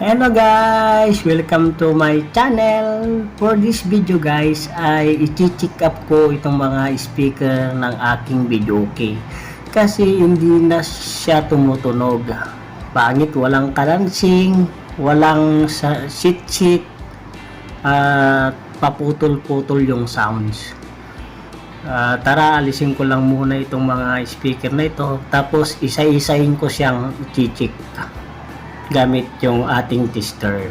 Hello guys! Welcome to my channel. For this video guys ay i-check up ko itong mga speaker ng aking video okay. Kasi hindi na siya tumutunog. Pangit, walang kalansing, walang sit-sit, at paputol-putol yung sounds. Tara, alisin ko lang muna itong mga speaker na ito. Tapos isa-isahin ko siyang i-check gamit yung ating tester.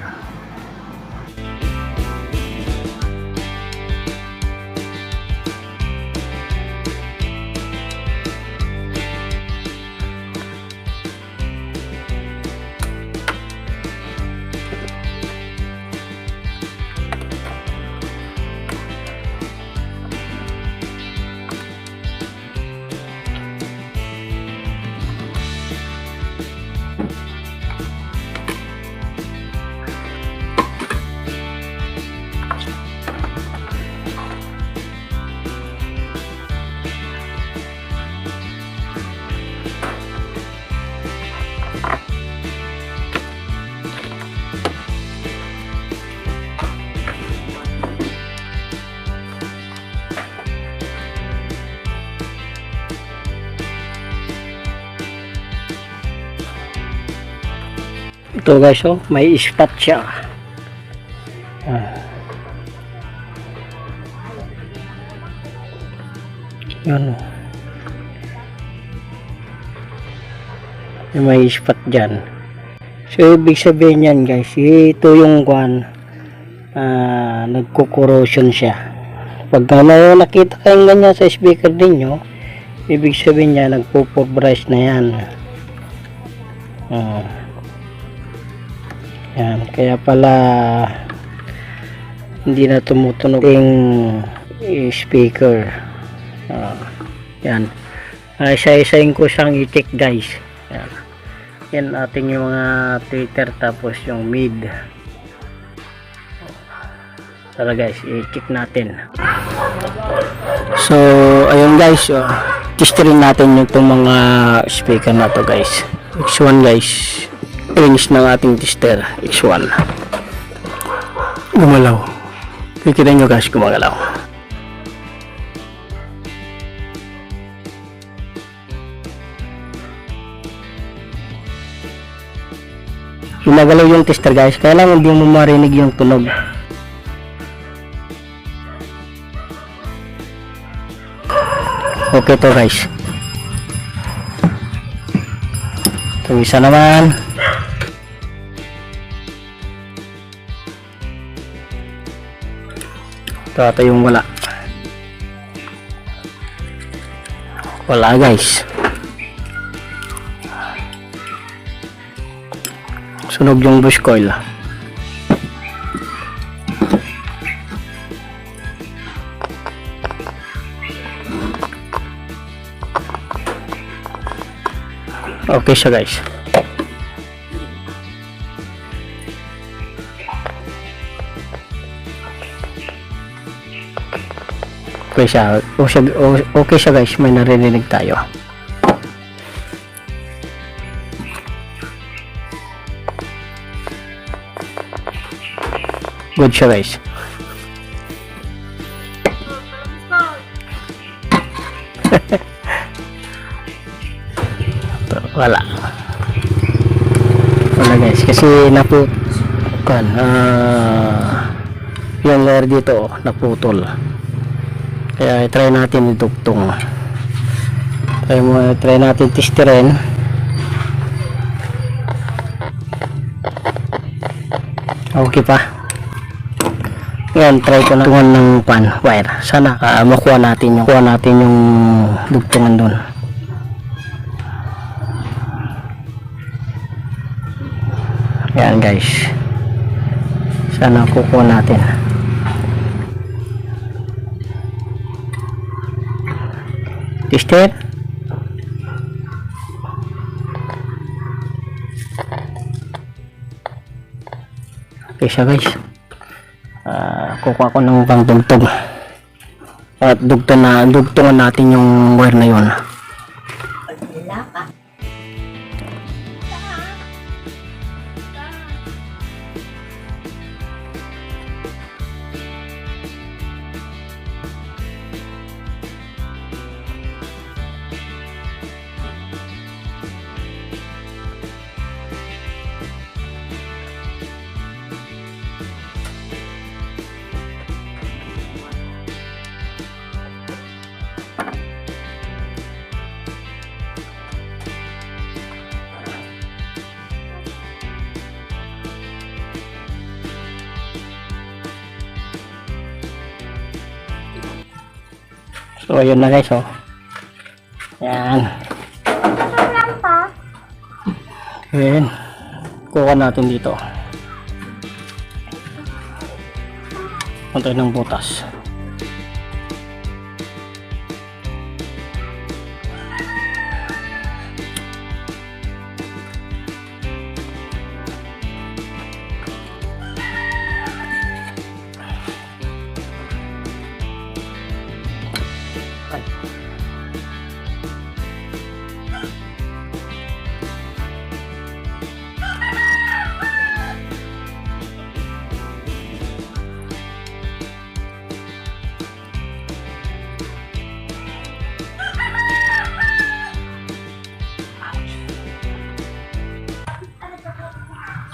Ito guys, oh, may spot siya. Yan, oh. May spot dyan. So ibig sabihin yan guys, ito yung nagko-corrosion siya. Pag nakita kayong ganyan sa speaker ninyo, ibig sabihin niya nagpo-pulverize na yan. Yan, kaya pala hindi na tumutunog yung speaker. Yan, isa-isahin ko siyang i-check guys. Yan ating yung mga tweeter, tapos yung mid. Tara guys, i-check natin. So ayun guys, testerin natin yung itong mga speaker na to guys. X1 guys, range ng ating tester X1. Gumalaw. Kikita nyo guys, gumagalaw. Ginagalaw yung tester guys, kaya lang hindi mo marinig yung tunog. Okay to guys. Ito isa naman. Ito yung wala guys. Sunog yung bush coil. Okay siya guys. Okay siya guys, may narinig tayo. Good siya guys. Wala guys, kasi yung wire dito naputol. Kaya try natin idugtong. Try natin testerin. Okay pa. Yan, try ko na tungan ng wire. Sana makuha natin yung dugtungan doon. Yan guys. Sana kukuha natin. Tester. Okay siya guys. Kukuha ko ng pangtugtog at dugtungan natin yung wire na yun. So ayun na guys, oh. Yan. Ayan. Kuha natin dito. Punta ng butas.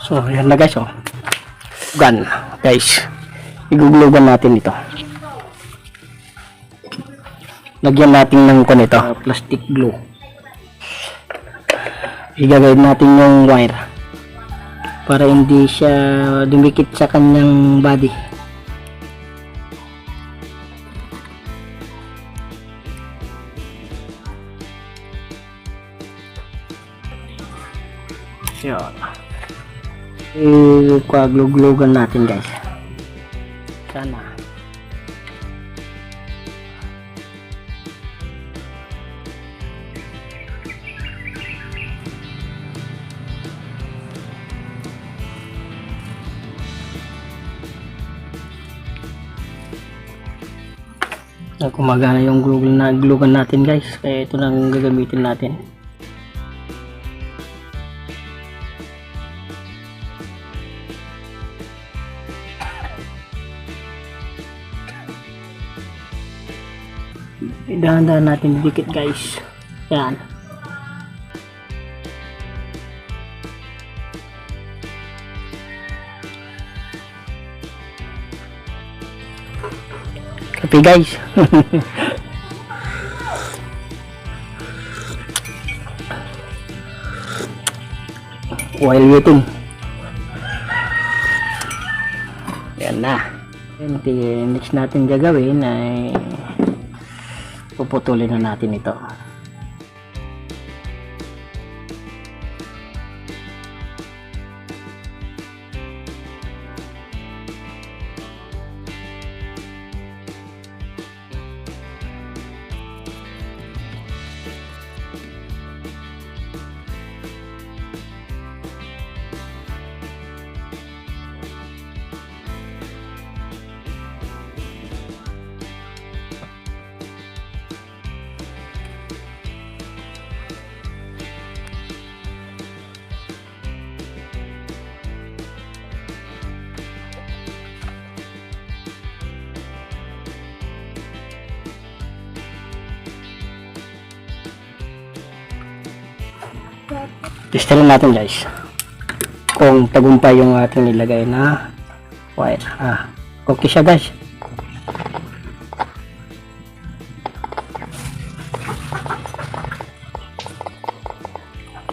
So, yan na guys, oh. Gun, guys. Iguglugan natin ito. Lagyan natin ng kunito, plastic glue. Igagawin natin yung wire para hindi siya dumikit sa kanyang body. Yan. Glue-glugan natin guys. Sana. Gumagana yung glugan natin guys, kaya ito lang gagamitin natin. Dahan-dahan natin dikit guys. Yan. Happy guys. While waiting. Yan na. Next natin gagawin ay puputulin na natin ito. Testin natin guys kung tagumpay yung ating nilagay na wire. Okay siya guys.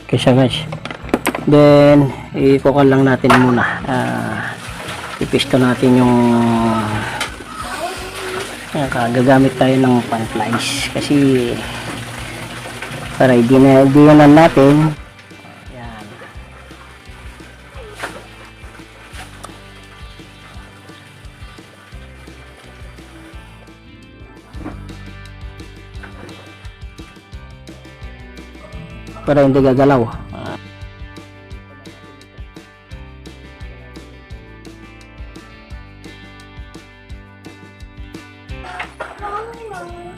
Okay siya guys. Then ikukal lang natin muna. Ipisto natin yung gagamit tayo ng pan plies kasi para i-dinan natin. Yan. Para hindi gagalaw.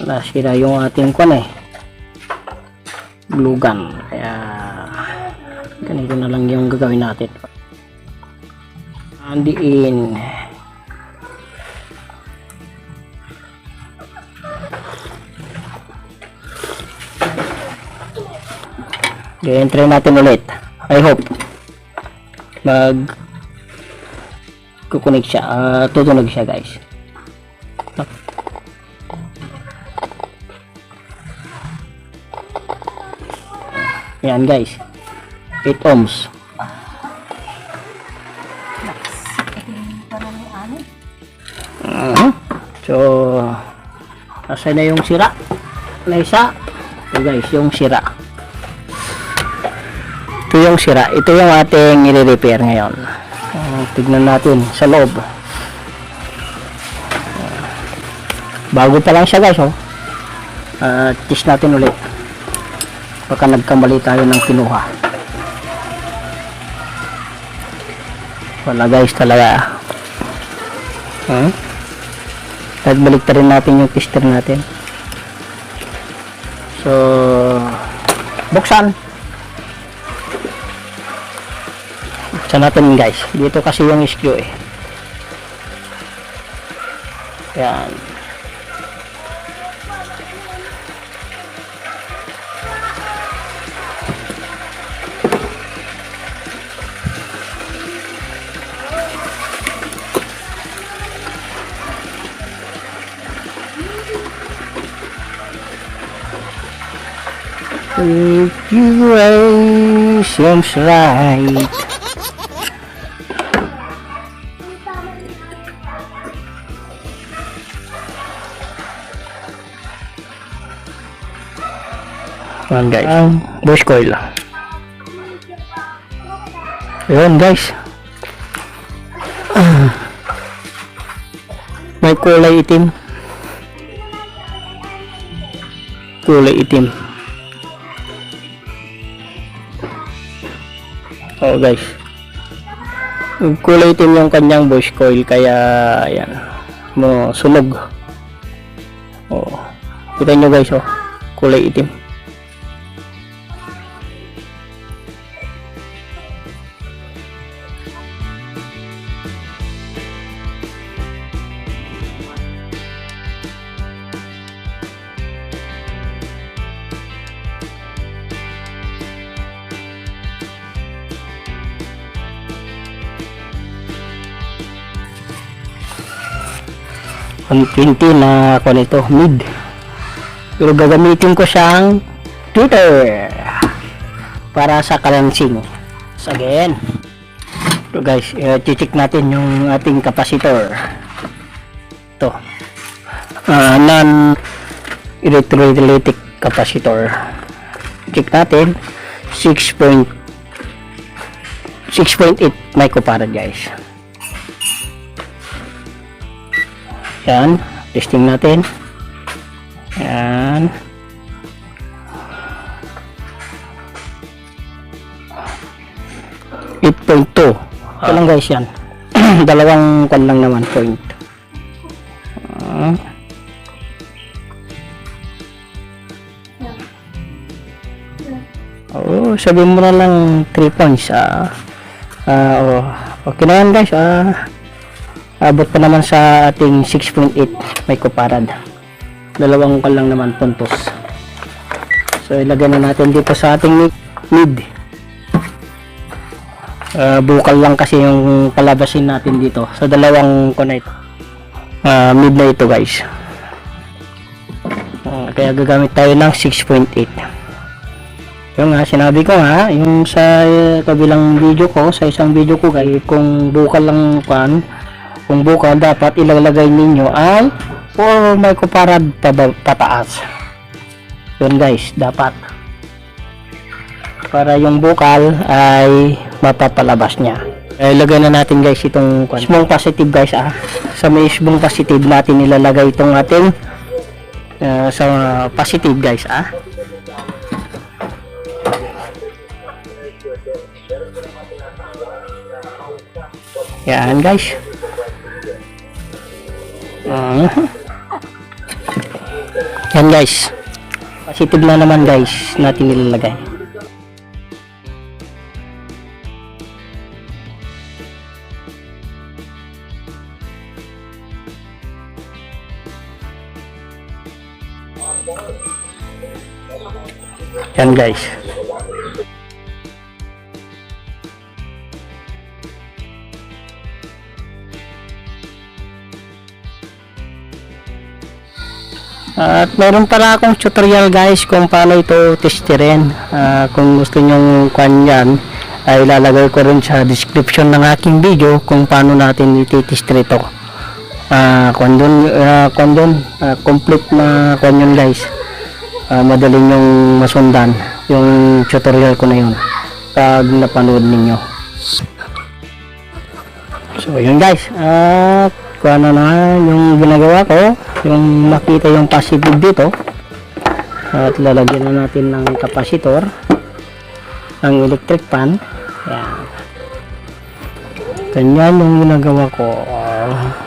Nasira yung ating glue gun, kaya ganito na lang yung gagawin natin. Andiin try natin ulit. I hope kukunik siya, tutunog siya guys. Yan guys, 8 ohms. So Asa na yung sira? Na isa. Ito guys, yung sira. Ito yung sira. Ito yung ating i-repair ngayon. Tignan natin sa loob. Bago pa lang siya guys, oh. Test natin ulit. Baka nagkamali tayo ng kinuha. Wala guys talaga. Nagbalik pa rin natin yung tester natin. So, buksan. Buksan natin guys. Dito kasi yung screw eh. Yan. If you raise seems right. Ayan guys, bush coil. Ayan guys, may kulay itim. Kulay itim. Oh guys, kulay itim yung kanyang bush coil, kaya ayan, sunog. Oh, kita nyo guys, oh, kulay itim. Ang 20 na ako nito, mid. Pero gagamitin ko siyang tweeter para sa kalansing. So again, ito guys, check natin yung ating capacitor. Ito, non-electrolytic capacitor. Check natin, 6.8 microfarad guys. Yan, testing natin. Yan. .2. Ito lang guys yan. Dalawang kan lang naman point. Sabihin mo na lang 3 points. Okay na yan guys. Abot pa naman sa ating 6.8 microfarad. Dalawang kan lang naman puntos. So ilagay na natin dito sa ating mid. Bukal lang kasi yung palabasin natin dito sa dalawang connect. Mid na ito guys. Kaya gagamit tayo ng 6.8. Yung sinabi ko yung sa kabilang video ko, sa isang video ko guys, kung bukal lang kung bukal dapat ilalagay ninyo ay 4 microfarad pataas. Yun guys, dapat para yung bukal ay mapapalabas niya. Ilagay na natin guys itong isbong positive guys. Sa may isbong positive natin ilalagay itong ating sa positive guys. Yan guys. Yan guys, positive na naman guys natin ilalagay. Yan guys. At meron pala akong tutorial guys kung paano ito testerin. Kung gusto nyong yan, ay ilalagay ko rin sa description ng aking video kung paano natin ititester ito. complete na kwan yun guys. Madaling yung masundan yung tutorial ko na yun pag napanood ninyo. So yun guys, kung ano na yung ginagawa ko, yung makita yung positive dito, at lalagyan na natin ng capacitor ng electric fan. Yan, ganyan yung ginagawa ko.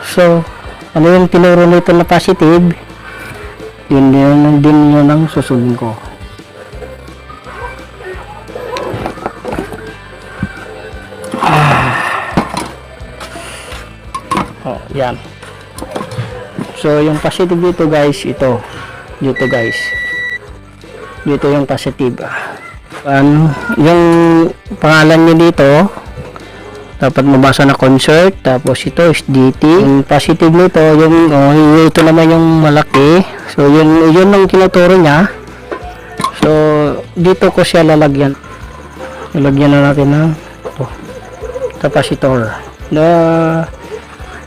So ano yung tinuro nito na positive, yun din yun ang susundin ko. Yan. So yung positive dito guys, dito guys, dito yung positive. Yung pangalan niya dito dapat mabasa na concert, tapos ito is DT. Yung positive nito, yung ito naman yung malaki. So yun ang tinuturo niya. So dito ko siya lalagyan na natin ng capacitor.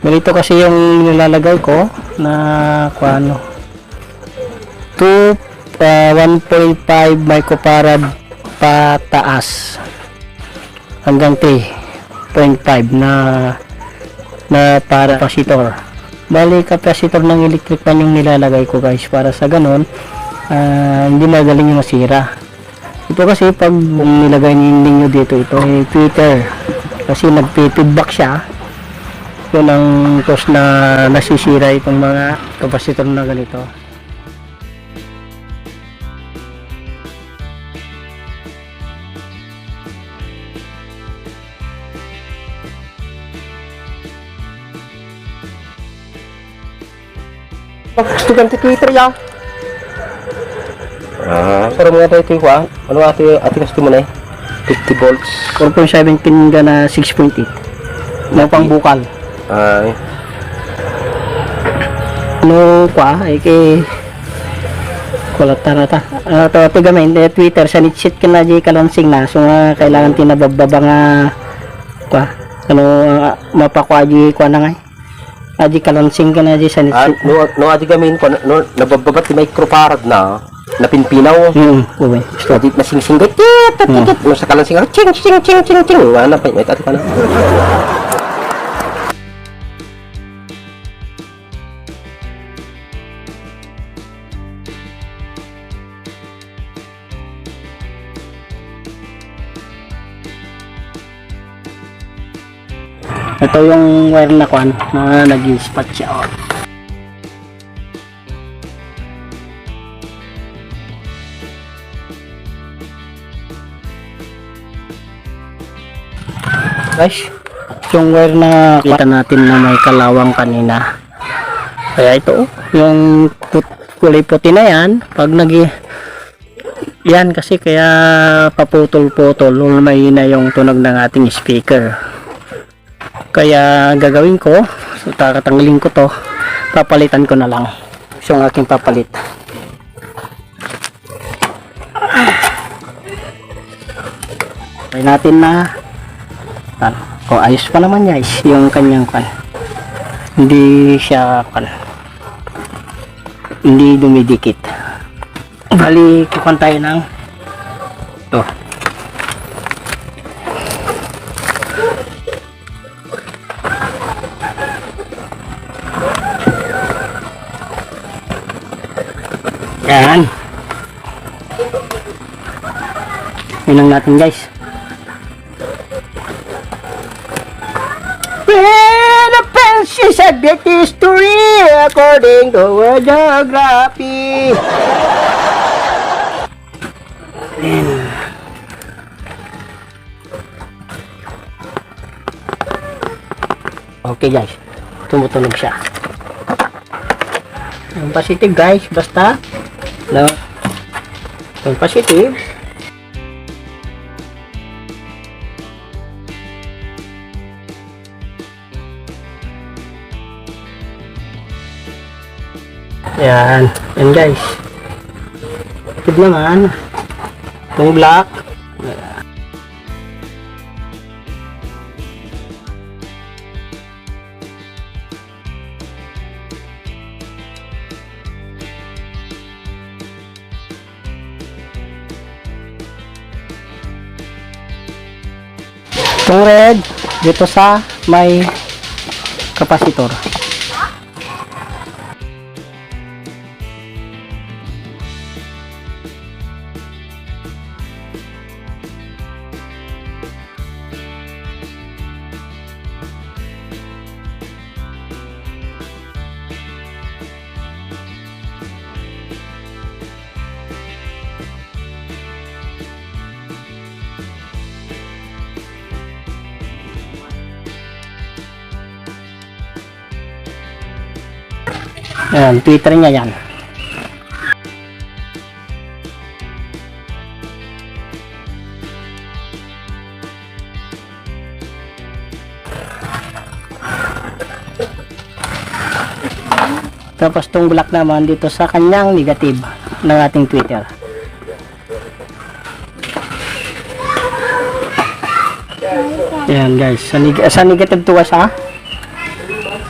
Ganito kasi yung nilalagay ko na 1.5 microfarad pataas hanggang 3.5 na para capacitor. Bali capacitor ng electric fan yung nilalagay ko guys, para sa ganun hindi madaling yung masira. Ito kasi pag nilagay ninyo dito, ito ay tweeter kasi nagpi-feedback siya. Yun ang cause na nasisira itong mga capacitor na ganito. Gusto ganti Twitter ya. Pero mga tayo ito ko ano ate gusto mo na 50 volts 4.7 pin na 6.8 na pang bukal. Ay ano ay kay kulat tarata to gamay Twitter sa nitsit ka na di kalansing na, so kailangan tinabababa nga ano mapakwaji kwa na ngay aji kalansing ka na di sa nitsit no aji gamin ko no nabababat ni microfarad na napinpinaw uwe aji masing-sing tit no sa kalansing ching ano pa may tati ka na. Ito yung wire na na nag-spot siya. Guys, yung wire na kita natin na may kalawang kanina. Kaya ito, yung kulay puti na yan, pag yan kasi kaya paputol-putol, mahina yung tunog ng ating speaker. Kaya gagawin ko, so tatanggalin ko to, papalitan ko na lang yung aking papalit. Try natin na ayos pa naman guys yung kanyang hindi siya hindi dumidikit. Bali kukuha tayo ng to. Yan. Yun lang natin guys. When a pencil subject history according to world geography. Okay guys, tumutunog siya. Yung positive guys, basta no, yung positive yan guys. Positive naman yung black. Itong red dito sa may kapasitor. Ayan, Twitter niya yan. Tapos itong black naman dito sa kanyang negative ng ating Twitter. Ayan guys, sa negative to sa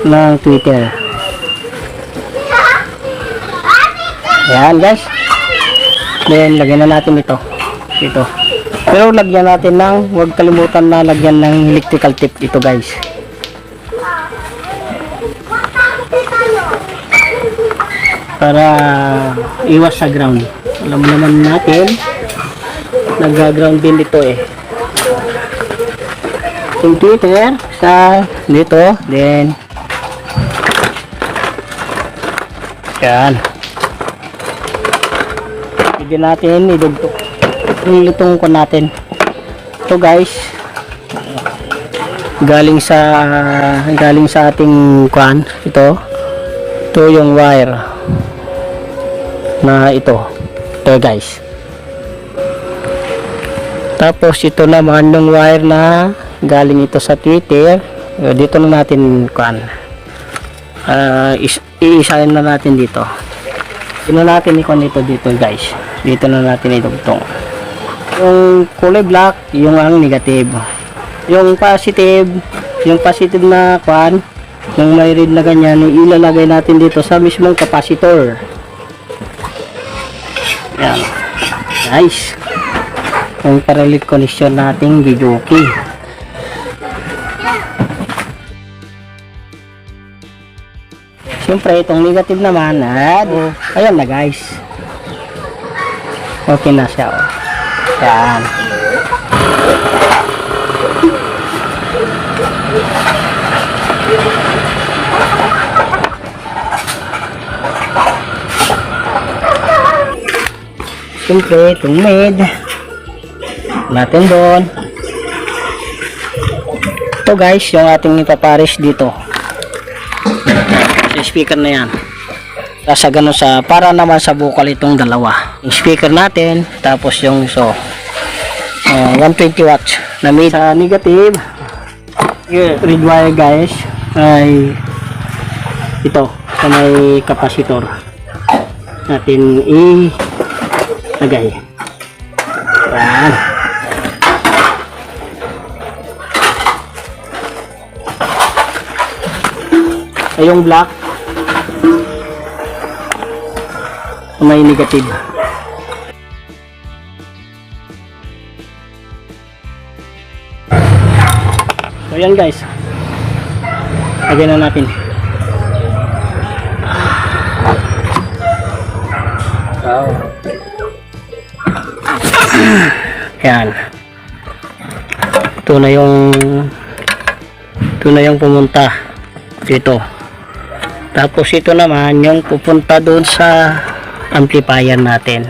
ng Twitter. Ayan guys. Then lagyan na natin ito. Pero lagyan natin ng, huwag kalimutan na lagyan ng electrical tape ito guys. Para iwas sa ground. Alam mo naman natin, nag-ground din dito eh. Yung Twitter sa dito, then yan. Pwede natin idugtong itong ko natin. Ito guys, galing sa ating kuan. Ito yung wire na ito guys. Tapos ito naman yung wire na galing ito sa Twitter. Dito na natin kuan, iisahin na natin dito. Ito natin ikon ito dito guys. Dito na natin idugtong. Yung kulay black, yung ang negative. Yung positive na kuan, yung may red na ganyan, ilalagay natin dito sa mismong capacitor. Yan. Nice. Yung parallel connection nating video key. Siyempre itong negative naman, ayan na guys. Okay na siya. Yan. Siyempre itong mid natin doon. Ito guys yung ating ipapares dito sa speaker na yan. Sa ganun para naman sa bukal itong dalawa. Yung speaker natin, tapos yung 120 watts na mid. Sa negative, red wire guys, ay ito, sa may capacitor natin ilagay. Yan. Ay yung black may negative. So yan guys, lagyan na natin. Wow. Yan, ito na yung pumunta dito. Tapos ito naman yung pupunta doon sa amplifier natin.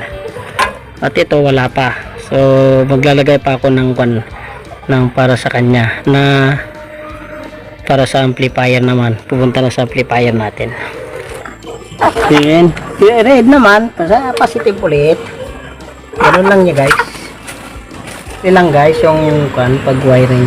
At ito wala pa. So maglalagay pa ako ng para sa kanya na para sa amplifier naman. Pupunta na sa amplifier natin. Then red naman sa positive ulit. Ganun lang niya guys. Ito lang guys yung pag wiring.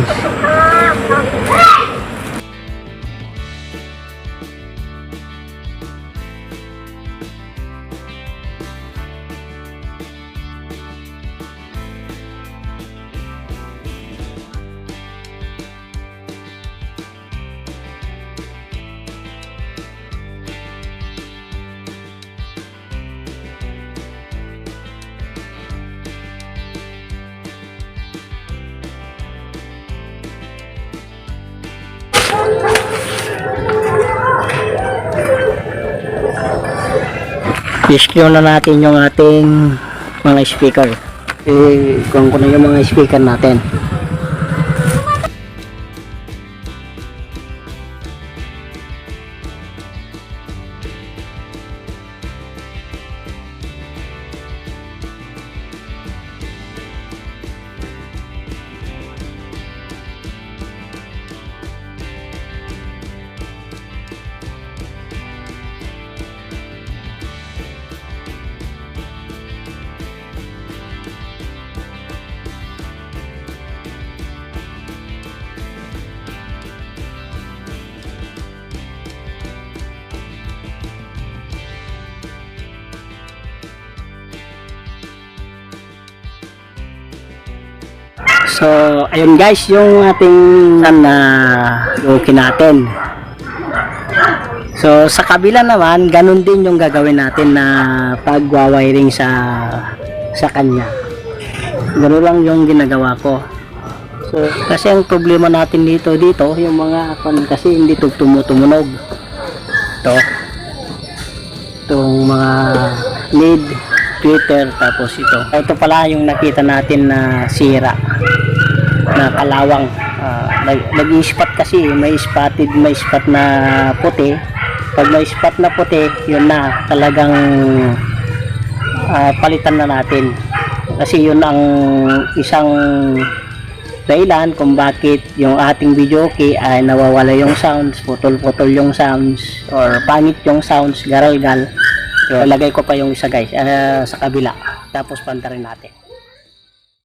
Rescue na natin yung ating mga speaker. Kung na yung mga speaker natin. So, ayun guys, yung ating na okay natin. So, sa kabila naman, ganun din yung gagawin natin na pag-wiring sa kanya. Ganun lang yung ginagawa ko. So, kasi ang problema natin dito, yung mga kasi hindi tumutunog. Itong mga lead, Twitter, tapos ito pala yung nakita natin na sira na kalawang. Nag-i-spot kasi, may spot na puti. Pag may spot na puti, yun na talagang palitan na natin, kasi yun ang isang dahilan kung bakit yung ating video okay ay nawawala yung sounds, putol-putol yung sounds, or pangit yung sounds, garal-gal. So, lagay ko pa yung isa guys sa kabila, tapos panta rin natin.